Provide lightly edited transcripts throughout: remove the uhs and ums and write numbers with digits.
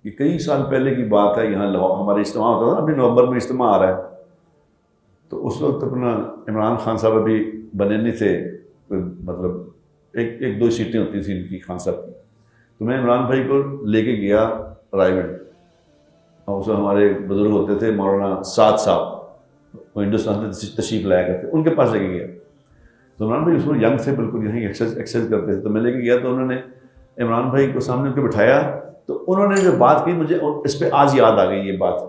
کہ کئی سال پہلے کی بات ہے، یہاں ہمارے اجتماع ہوتا تھا، ابھی نومبر میں اجتماع آ رہا ہے، تو اس وقت اپنا عمران خان صاحب ابھی بنے نہیں تھے، مطلب ایک دو سیٹیں ہوتی تھیں ان کی خان صاحب کی، تو میں عمران بھائی کو لے کے گیا رائے گڑھ، اور اس میں ہمارے بزرگ ہوتے تھے مولانا سعد صاحب، وہ ہندوستان سے تشریف لایا کرتے، ان کے پاس لے کے گیا، تو عمران بھائی اس میں ینگ تھے بالکل، یہیں ایکسرسائز کرتے تھے، تو میں لے کے گیا تو انہوں نے عمران بھائی کو سامنے ان کے بٹھایا، تو انہوں نے جو بات کی مجھے اس پہ آج یاد آ گئی یہ بات،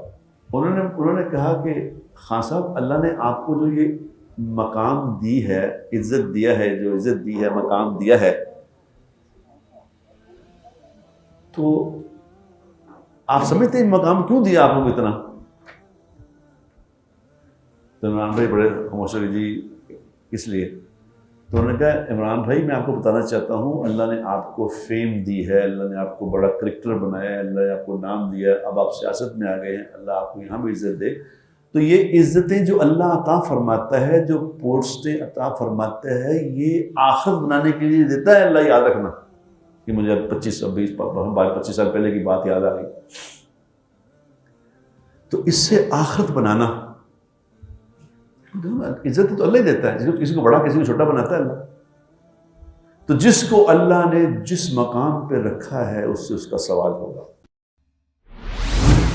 انہوں نے کہا کہ خان صاحب اللہ نے آپ کو جو یہ مقام دی ہے، عزت دیا ہے، جو عزت دی ہے، مقام دیا ہے، تو آپ سمجھتے ہیں مقام کیوں دیا آپ کو اتنا؟ تو عمران بھائی بڑے خاموش ہو گئے، جی اس لیے، تو انہوں نے کہا عمران بھائی میں آپ کو بتانا چاہتا ہوں اللہ نے آپ کو فیم دی ہے، اللہ نے آپ کو بڑا کرکٹر بنایا ہے، اللہ نے آپ کو نام دیا ہے، اب آپ سیاست میں آ گئے ہیں، اللہ آپ کو یہاں بھی عزت دے، تو یہ عزتیں جو اللہ عطا فرماتا ہے، جو پوسٹیں عطا فرماتا ہے، یہ آخرت بنانے کے لیے دیتا ہے اللہ، یاد رکھنا، کہ مجھے اب 25 سال پہلے کی بات یاد آ گئی، تو اس سے آخرت بنانا، عزت تو اللہ ہی دیتا ہے، کسی کو بڑا کسی کو چھوٹا بناتا ہے اللہ، تو جس کو اللہ نے جس مقام پہ رکھا ہے اس سے اس کا سوال ہوگا۔